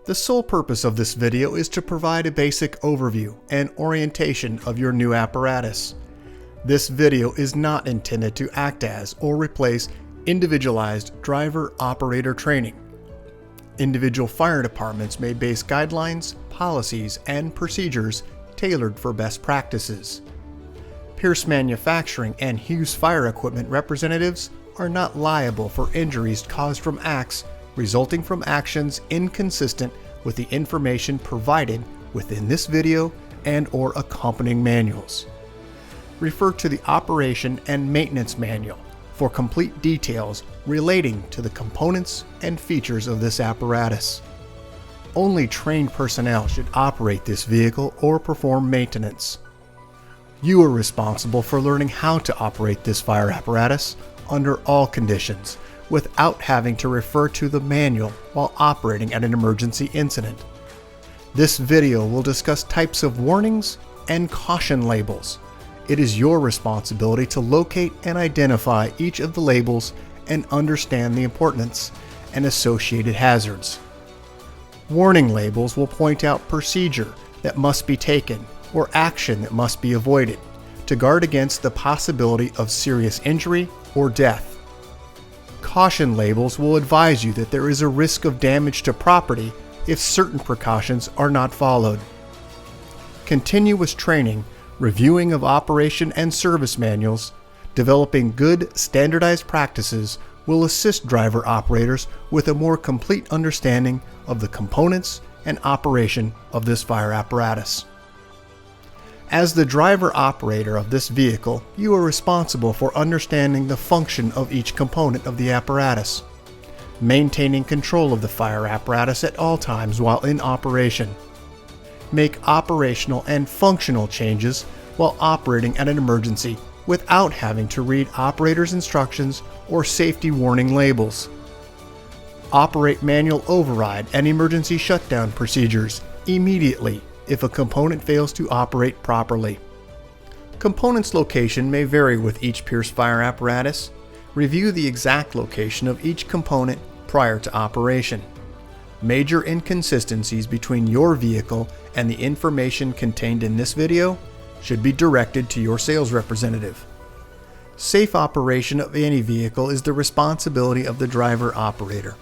The sole purpose of this video is to provide a basic overview and orientation of your new apparatus. This video is not intended to act as or replace individualized driver-operator training. Individual fire departments may base guidelines, policies, and procedures tailored for best practices. Pierce Manufacturing and Hughes Fire Equipment representatives are not liable for injuries caused from acts resulting from actions inconsistent with the information provided within this video and/or accompanying manuals. Refer to the Operation and Maintenance Manual for complete details relating to the components and features of this apparatus. Only trained personnel should operate this vehicle or perform maintenance. You are responsible for learning how to operate this fire apparatus under all conditions without having to refer to the manual while operating at an emergency incident. This video will discuss types of warnings and caution labels. It is your responsibility to locate and identify each of the labels and understand the importance and associated hazards. Warning labels will point out procedure that must be taken or action that must be avoided to guard against the possibility of serious injury or death. Caution labels will advise you that there is a risk of damage to property if certain precautions are not followed. Continuous training, reviewing of operation and service manuals, developing good standardized practices will assist driver operators with a more complete understanding of the components and operation of this fire apparatus. As the driver operator of this vehicle, you are responsible for understanding the function of each component of the apparatus, maintaining control of the fire apparatus at all times while in operation, make operational and functional changes while operating at an emergency without having to read operator's instructions or safety warning labels, operate manual override and emergency shutdown procedures immediately if a component fails to operate properly. Components location may vary with each Pierce fire apparatus. Review the exact location of each component prior to operation. Major inconsistencies between your vehicle and the information contained in this video should be directed to your sales representative. Safe operation of any vehicle is the responsibility of the driver operator.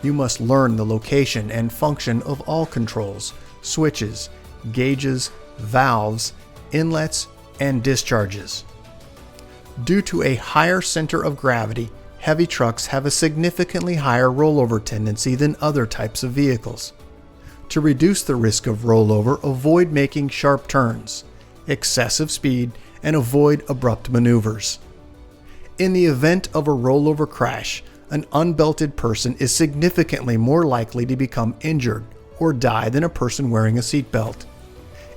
You must learn the location and function of all controls, switches, gauges, valves, inlets, and discharges. Due to a higher center of gravity, heavy trucks have a significantly higher rollover tendency than other types of vehicles. To reduce the risk of rollover, avoid making sharp turns, excessive speed, and avoid abrupt maneuvers. In the event of a rollover crash, an unbelted person is significantly more likely to become injured or die than a person wearing a seatbelt.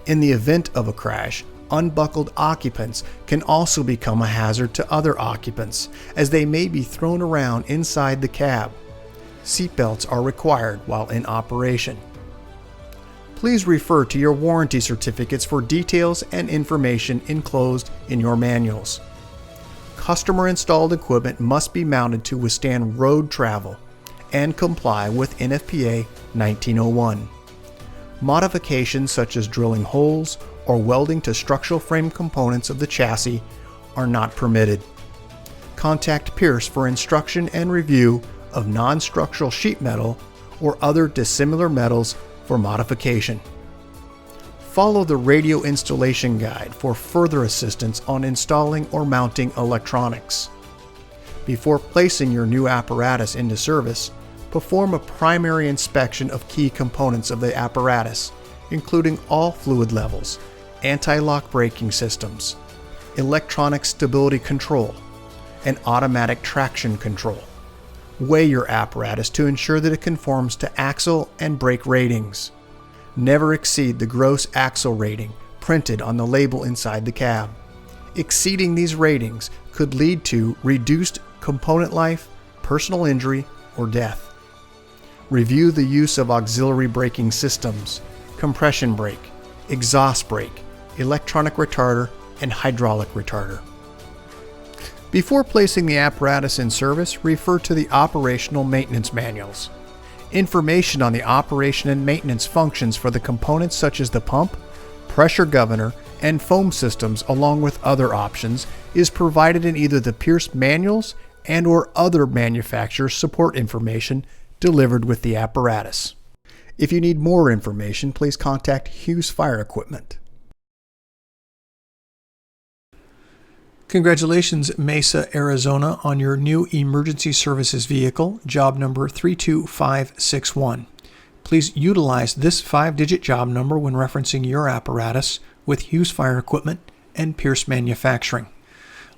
In the event of a crash, unbuckled occupants can also become a hazard to other occupants, as they may be thrown around inside the cab. Seatbelts are required while in operation. Please refer to your warranty certificates for details and information enclosed in your manuals. Customer-installed equipment must be mounted to withstand road travel and comply with NFPA 1901. Modifications such as drilling holes or welding to structural frame components of the chassis are not permitted. Contact Pierce for instruction and review of non-structural sheet metal or other dissimilar metals for modification. Follow the radio installation guide for further assistance on installing or mounting electronics. Before placing your new apparatus into service, perform a primary inspection of key components of the apparatus, including all fluid levels, anti-lock braking systems, electronic stability control, and automatic traction control. Weigh your apparatus to ensure that it conforms to axle and brake ratings. Never exceed the gross axle rating printed on the label inside the cab. Exceeding these ratings could lead to reduced component life, personal injury, or death. Review the use of auxiliary braking systems, compression brake, exhaust brake, electronic retarder, and hydraulic retarder. Before placing the apparatus in service, refer to the operational maintenance manuals. Information on the operation and maintenance functions for the components such as the pump, pressure governor, and foam systems, along with other options, is provided in either the Pierce manuals and/or other manufacturer support information delivered with the apparatus. If you need more information, please contact Hughes Fire Equipment. Congratulations, Mesa, Arizona, on your new emergency services vehicle, job number 32561. Please utilize this 5-digit job number when referencing your apparatus with Hughes Fire Equipment and Pierce Manufacturing.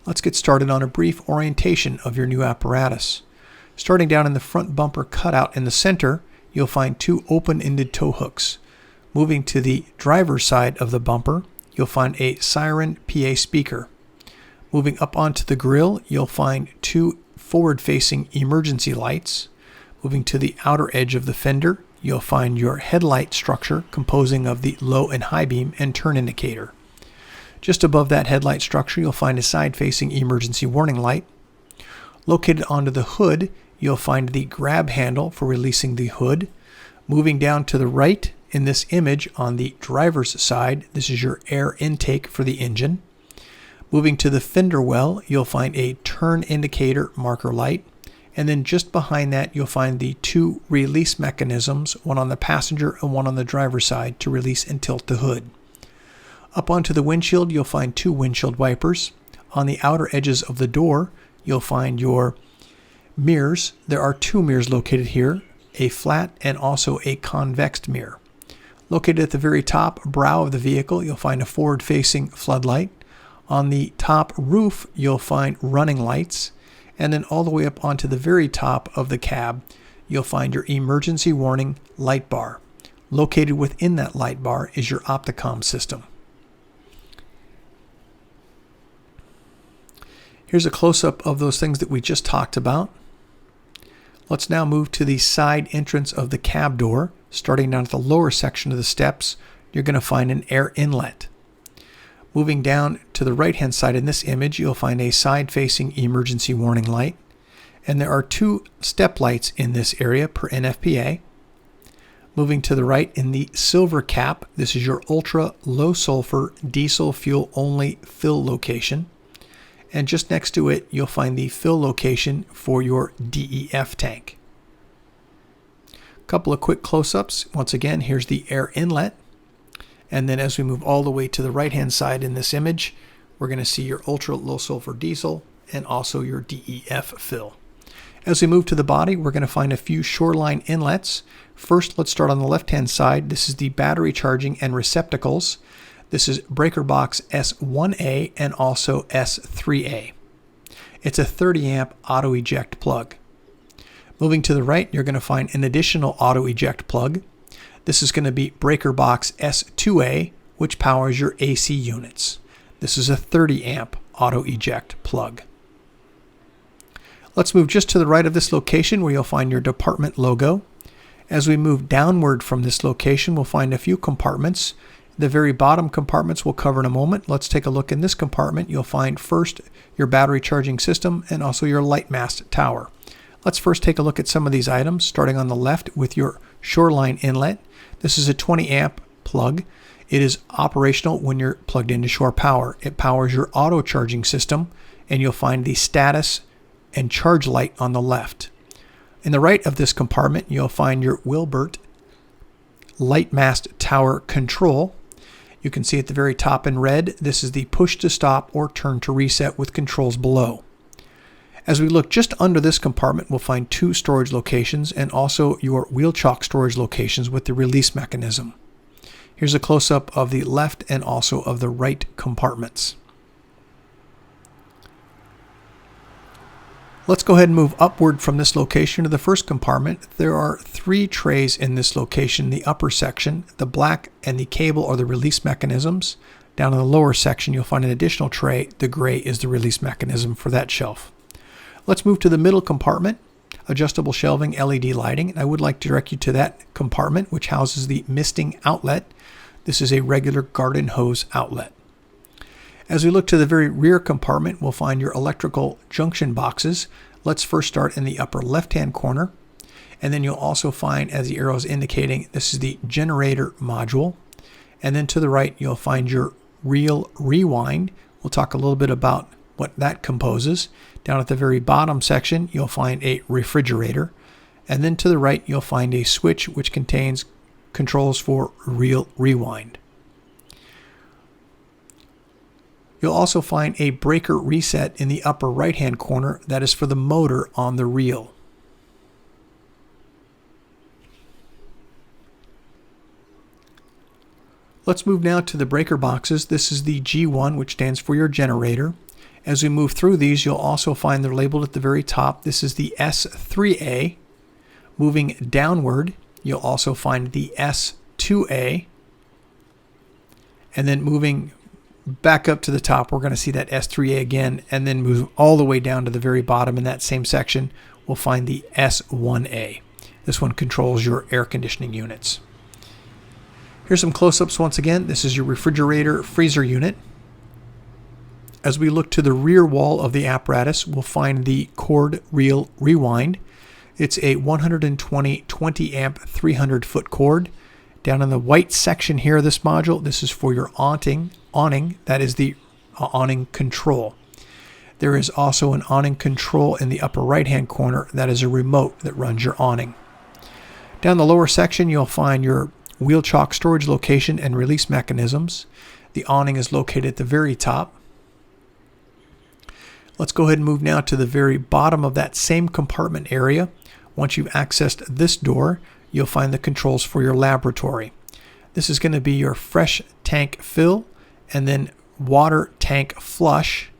Let's get started on a brief orientation of your new apparatus. Starting down in the front bumper cutout in the center, you'll find 2 open-ended tow hooks. Moving to the driver's side of the bumper, you'll find a Siren PA speaker. Moving up onto the grille, you'll find 2 forward-facing emergency lights. Moving to the outer edge of the fender, you'll find your headlight structure composing of the low and high beam and turn indicator. Just above that headlight structure, you'll find a side-facing emergency warning light. Located onto the hood, you'll find the grab handle for releasing the hood. Moving down to the right in this image on the driver's side, this is your air intake for the engine. Moving to the fender well, you'll find a turn indicator marker light, and then just behind that you'll find the 2 release mechanisms, one on the passenger and one on the driver's side, to release and tilt the hood. Up onto the windshield, you'll find 2 windshield wipers. On the outer edges of the door, you'll find your mirrors. There are 2 mirrors located here, a flat and also a convex mirror. Located at the very top brow of the vehicle, you'll find a forward-facing floodlight. On the top roof, you'll find running lights, and then all the way up onto the very top of the cab, you'll find your emergency warning light bar. Located within that light bar is your Opticom system. Here's a close-up of those things that we just talked about. Let's now move to the side entrance of the cab door. Starting down at the lower section of the steps, you're going to find an air inlet. Moving down to the right-hand side in this image, you'll find a side-facing emergency warning light. And there are 2 step lights in this area per NFPA. Moving to the right in the silver cap, this is your ultra low sulfur diesel fuel only fill location. And just next to it, you'll find the fill location for your DEF tank. A couple of quick close-ups. Once again, here's the air inlet. And then as we move all the way to the right-hand side in this image, we're going to see your ultra low sulfur diesel and also your DEF fill. As we move to the body, we're going to find a few shoreline inlets. First, let's start on the left-hand side. This is the battery charging and receptacles. This is breaker box S1A and also S3A. It's a 30 amp auto eject plug. Moving to the right, you're going to find an additional auto eject plug. This is going to be breaker box S2A, which powers your AC units. This is a 30 amp auto eject plug. Let's move just to the right of this location where you'll find your department logo. As we move downward from this location, we'll find a few compartments. The very bottom compartments we'll cover in a moment. Let's take a look in this compartment. You'll find first your battery charging system and also your light mast tower. Let's first take a look at some of these items, starting on the left with your shoreline inlet. This is a 20 amp plug. It is operational when you're plugged into shore power. It powers your auto charging system, and you'll find the status and charge light on the left. In the right of this compartment, you'll find your Wilbert light mast tower control. You can see at the very top in red, this is the push to stop or turn to reset with controls below. As we look just under this compartment, we'll find 2 storage locations and also your wheel chock storage locations with the release mechanism. Here's a close-up of the left and also of the right compartments. Let's go ahead and move upward from this location to the first compartment. There are 3 trays in this location, the upper section. The black and the cable are the release mechanisms. Down in the lower section, you'll find an additional tray. The gray is the release mechanism for that shelf. Let's move to the middle compartment, adjustable shelving, LED lighting. And I would like to direct you to that compartment, which houses the misting outlet. This is a regular garden hose outlet. As we look to the very rear compartment, we'll find your electrical junction boxes. Let's first start in the upper left-hand corner. And then you'll also find, as the arrow is indicating, this is the generator module. And then to the right, you'll find your reel rewind. We'll talk a little bit about what that composes. Down at the very bottom section, you'll find a refrigerator. And then to the right, you'll find a switch which contains controls for reel rewind. You'll also find a breaker reset in the upper right-hand corner. That is for the motor on the reel. Let's move now to the breaker boxes. This is the G1, which stands for your generator. As we move through these, you'll also find they're labeled at the very top. This is the S3A. Moving downward, you'll also find the S2A. And then moving back up to the top, we're going to see that S3A again, and then move all the way down to the very bottom in that same section, we'll find the S1A. This one controls your air conditioning units. Here's some close-ups once again. This is your refrigerator freezer unit. As we look to the rear wall of the apparatus, we'll find the cord reel rewind. It's a 120 20 amp 300 foot cord. Down in the white section here of this module, this is for your awning. That is the awning control. There is also an awning control in the upper right-hand corner. That is a remote that runs your awning. Down the lower section, you'll find your wheel chock storage location and release mechanisms. The awning is located at the very top. Let's go ahead and move now to the very bottom of that same compartment area. Once you've accessed this door, you'll find the controls for your laboratory. This is going to be your fresh tank fill and then water tank flush.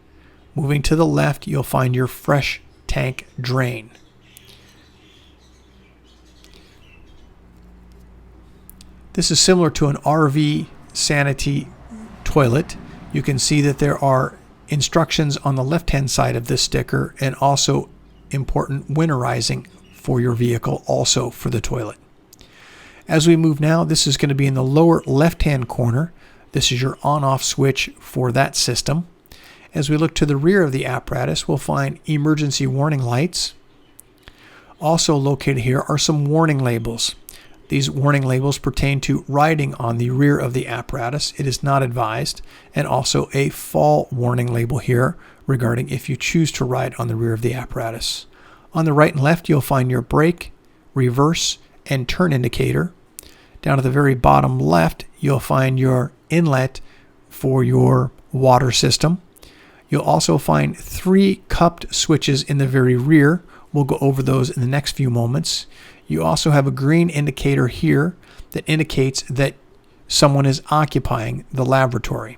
Moving to the left, you'll find your fresh tank drain. This is similar to an RV sanity toilet. You can see that there are instructions on the left-hand side of this sticker and also important winterizing for your vehicle, also for the toilet. As we move now, this is going to be in the lower left-hand corner. This is your on-off switch for that system. As we look to the rear of the apparatus, we'll find emergency warning lights. Also located here are some warning labels. These warning labels pertain to riding on the rear of the apparatus. It is not advised. And also a fall warning label here regarding if you choose to ride on the rear of the apparatus. On the right and left, you'll find your brake, reverse, and turn indicator. Down at the very bottom left, you'll find your inlet for your water system. You'll also find 3 cupped switches in the very rear. We'll go over those in the next few moments. You also have a green indicator here that indicates that someone is occupying the laboratory.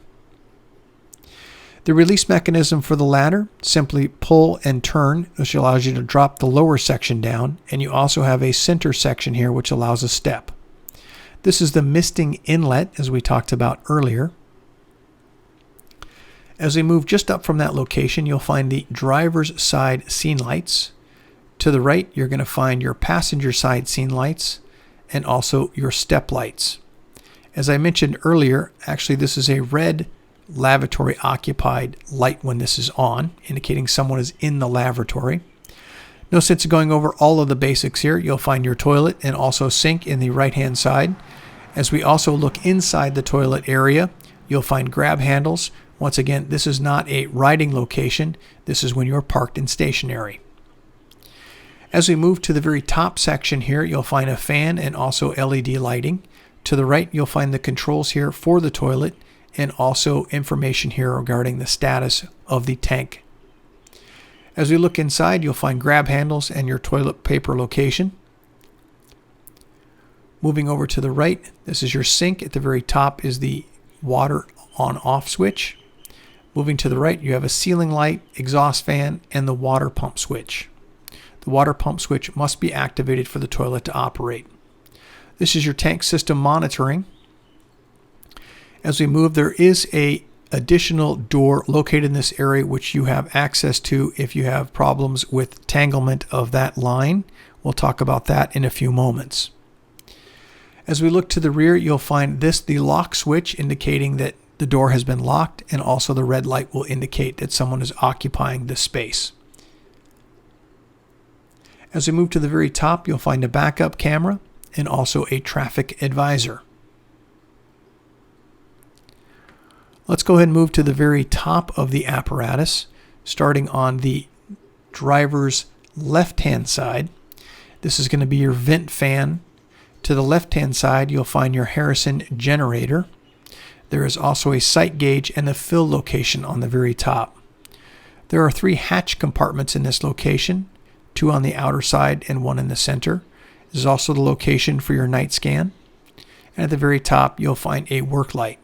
The release mechanism for the ladder, simply pull and turn, which allows you to drop the lower section down, and you also have a center section here which allows a step. This is the misting inlet, as we talked about earlier. As we move just up from that location, you'll find the driver's side scene lights. To the right, you're going to find your passenger side scene lights and also your step lights. As I mentioned earlier, actually this is a red lavatory occupied light when this is on, indicating someone is in the lavatory. No sense in going over all of the basics here. You'll find your toilet and also sink in the right-hand side. As we also look inside the toilet area, you'll find grab handles. Once again, this is not a riding location. This is when you're parked and stationary. As we move to the very top section here, you'll find a fan and also LED lighting. To the right, you'll find the controls here for the toilet and also information here regarding the status of the tank. As we look inside, you'll find grab handles and your toilet paper location. Moving over to the right, this is your sink. At the very top is the water on-off switch. Moving to the right, you have a ceiling light, exhaust fan, and the water pump switch. The water pump switch must be activated for the toilet to operate. This is your tank system monitoring. As we move, there is an additional door located in this area which you have access to if you have problems with tanglement of that line. We'll talk about that in a few moments. As we look to the rear, you'll find this, the lock switch, indicating that the door has been locked, and also the red light will indicate that someone is occupying this space. As we move to the very top, you'll find a backup camera and also a traffic advisor. Let's go ahead and move to the very top of the apparatus, starting on the driver's left-hand side. This is going to be your vent fan. To the left-hand side, you'll find your Harrison generator. There is also a sight gauge and the fill location on the very top. There are 3 hatch compartments in this location, 2 on the outer side and 1 in the center. This is also the location for your night scan. And at the very top, you'll find a work light.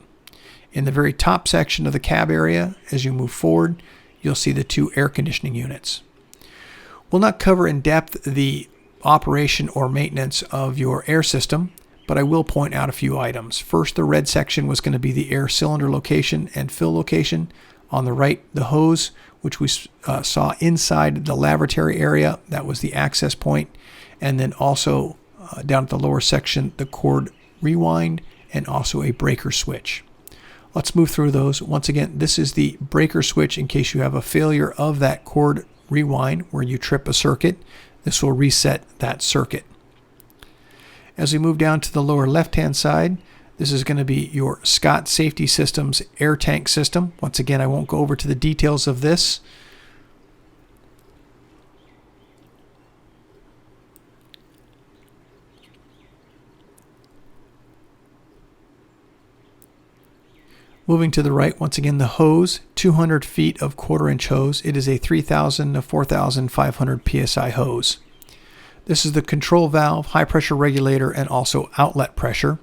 In the very top section of the cab area, as you move forward, you'll see the 2 air conditioning units. We'll not cover in depth the operation or maintenance of your air system, but I will point out a few items. First, the red section was going to be the air cylinder location and fill location. On the right, the hose, which we saw inside the lavatory area. That was the access point. And then also down at the lower section, the cord rewind and also a breaker switch. Let's move through those. Once again, this is the breaker switch in case you have a failure of that cord rewind where you trip a circuit. This will reset that circuit. As we move down to the lower left-hand side, this is going to be your Scott Safety Systems air tank system. Once again, I won't go over to the details of this. Moving to the right, once again, the hose, 200 feet of 1/4-inch hose. It is a 3,000 to 4,500 PSI hose. This is the control valve, high pressure regulator, and also outlet pressure.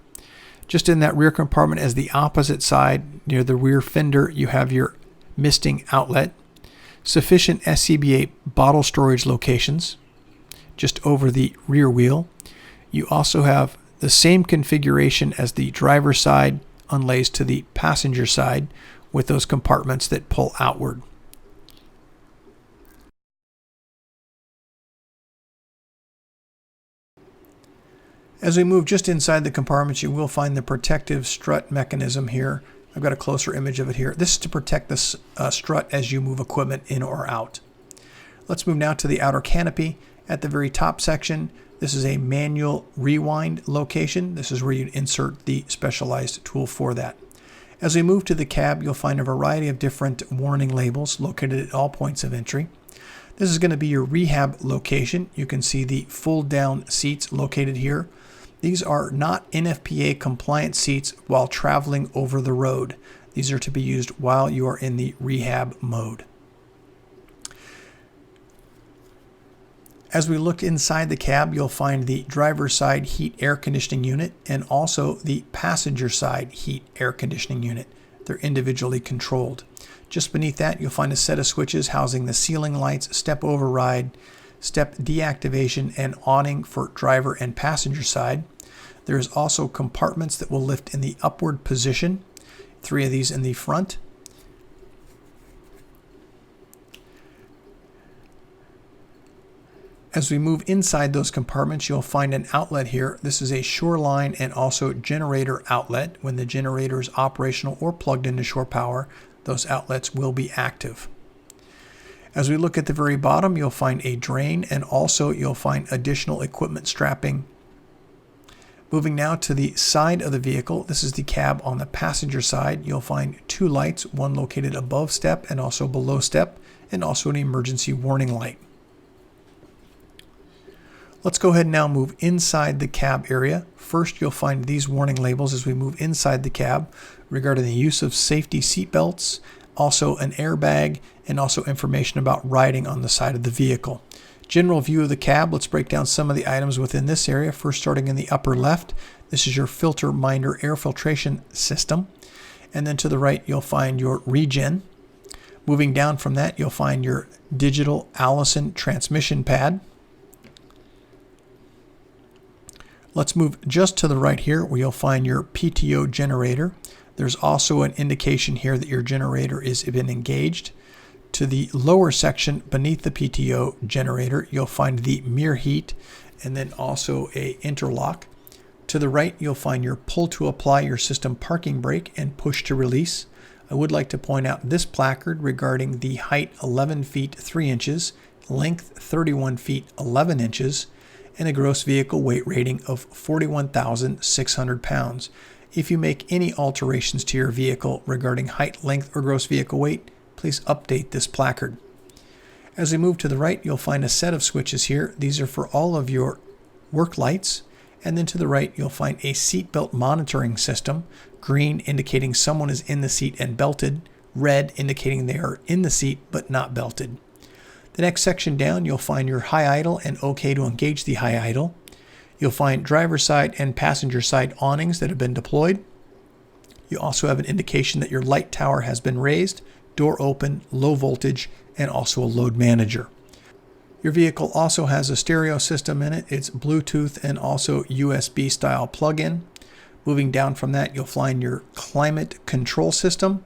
Just in that rear compartment as the opposite side, near the rear fender, you have your misting outlet. Sufficient SCBA bottle storage locations, just over the rear wheel. You also have the same configuration as the driver's side, unlays to the passenger side with those compartments that pull outward. As we move just inside the compartments, you will find the protective strut mechanism here. I've got a closer image of it here. This is to protect the strut as you move equipment in or out. Let's move now to the outer canopy. At the very top section, this is a manual rewind location. This is where you insert the specialized tool for that. As we move to the cab, you'll find a variety of different warning labels located at all points of entry. This is going to be your rehab location. You can see the fold down seats located here. These are not NFPA compliant seats while traveling over the road. These are to be used while you are in the rehab mode. As we look inside the cab, you'll find the driver's side heat air conditioning unit and also the passenger side heat air conditioning unit. They're individually controlled. Just beneath that, you'll find a set of switches housing the ceiling lights, step override, step deactivation, and awning for driver and passenger side. There's also compartments that will lift in the upward position, 3 of these in the front. As we move inside those compartments, you'll find an outlet here. This is a shoreline and also generator outlet. When the generator is operational or plugged into shore power, those outlets will be active. As we look at the very bottom, you'll find a drain and also you'll find additional equipment strapping. Moving now to the side of the vehicle, this is the cab on the passenger side. You'll find 2 lights, one located above step and also below step, and also an emergency warning light. Let's go ahead and now move inside the cab area. First, you'll find these warning labels as we move inside the cab regarding the use of safety seat belts, also an airbag, and also information about riding on the side of the vehicle. General view of the cab, let's break down some of the items within this area. First, starting in the upper left, this is your filter minder air filtration system. And then to the right, you'll find your regen. Moving down from that, you'll find your digital Allison transmission pad. Let's move just to the right here where you'll find your PTO generator. There's also an indication here that your generator has been engaged. To the lower section beneath the PTO generator, you'll find the mirror heat and then also a interlock. To the right, you'll find your pull to apply your system parking brake and push to release. I would like to point out this placard regarding the height 11 feet 3 inches, length 31 feet 11 inches, and a gross vehicle weight rating of 41,600 pounds. If you make any alterations to your vehicle regarding height, length, or gross vehicle weight, please update this placard. As we move to the right, you'll find a set of switches here. These are for all of your work lights. And then to the right, you'll find a seatbelt monitoring system. Green indicating someone is in the seat and belted. Red indicating they are in the seat but not belted. The next section down, you'll find your high idle and OK to engage the high idle. You'll find driver's side and passenger side awnings that have been deployed. You also have an indication that your light tower has been raised, door open, low voltage, and also a load manager. Your vehicle also has a stereo system in it. It's Bluetooth and also USB style plug-in. Moving down from that, you'll find your climate control system.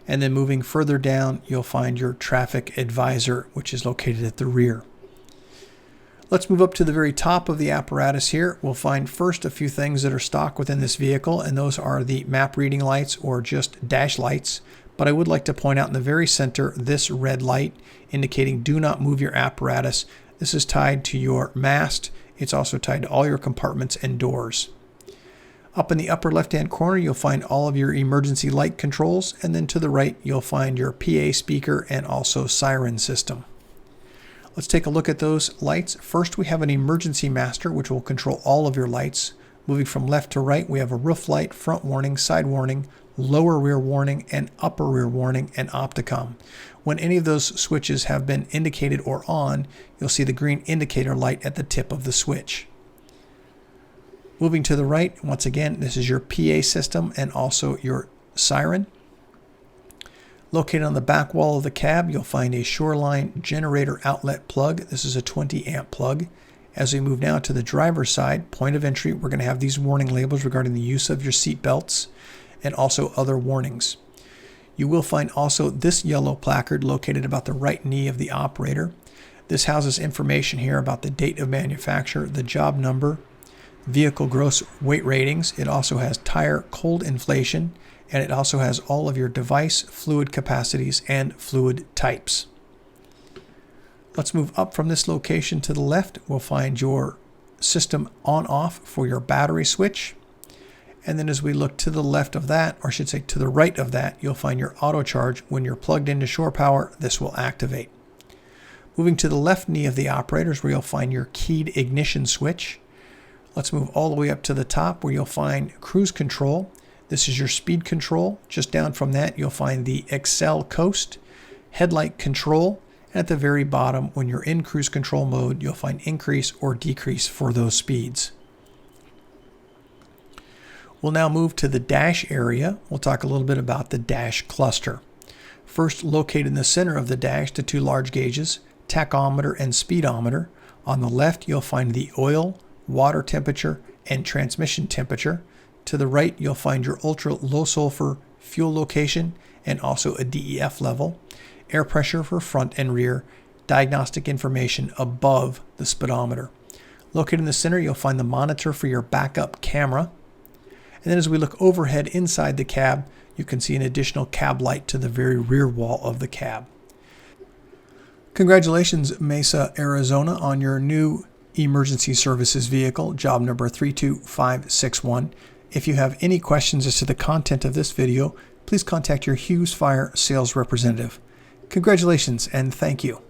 And then moving further down, you'll find your traffic advisor, which is located at the rear. Let's move up to the very top of the apparatus here. We'll find first a few things that are stock within this vehicle, and those are the map reading lights or just dash lights. But I would like to point out in the very center this red light indicating do not move your apparatus. This is tied to your mast. It's also tied to all your compartments and doors. Up in the upper left-hand corner, you'll find all of your emergency light controls, and then to the right, you'll find your PA speaker and also siren system. Let's take a look at those lights. First, we have an emergency master, which will control all of your lights. Moving from left to right, we have a roof light, front warning, side warning, lower rear warning, and upper rear warning, and Opticom. When any of those switches have been indicated or on, you'll see the green indicator light at the tip of the switch. Moving to the right, once again, this is your PA system and also your siren. Located on the back wall of the cab, you'll find a Shoreline generator outlet plug. This is a 20 amp plug. As we move now to the driver's side, point of entry, we're going to have these warning labels regarding the use of your seat belts and also other warnings. You will find also this yellow placard located about the right knee of the operator. This houses information here about the date of manufacture, the job number, vehicle gross weight ratings. It also has tire cold inflation, and it also has all of your device fluid capacities and fluid types. Let's move up from this location to the left. We'll find your system on-off for your battery switch. And then as we look to the left of that, or I should say to the right of that, you'll find your auto charge. When you're plugged into shore power, this will activate. Moving to the left knee of the operator is where you'll find your keyed ignition switch. Let's move all the way up to the top where you'll find cruise control. This is your speed control. Just down from that, you'll find the Excel Coast, headlight control, and at the very bottom, when you're in cruise control mode, you'll find increase or decrease for those speeds. We'll now move to the dash area. We'll talk a little bit about the dash cluster. First, located in the center of the dash, the two large gauges, tachometer and speedometer. On the left, you'll find the oil, water temperature, and transmission temperature. To the right, you'll find your ultra low sulfur fuel location and also a DEF level, air pressure for front and rear, diagnostic information above the speedometer. Located in the center, you'll find the monitor for your backup camera. And then as we look overhead inside the cab, you can see an additional cab light to the very rear wall of the cab. Congratulations, Mesa, Arizona, on your new emergency services vehicle, job number 32561. If you have any questions as to the content of this video, please contact your Hughes Fire sales representative. Congratulations and thank you.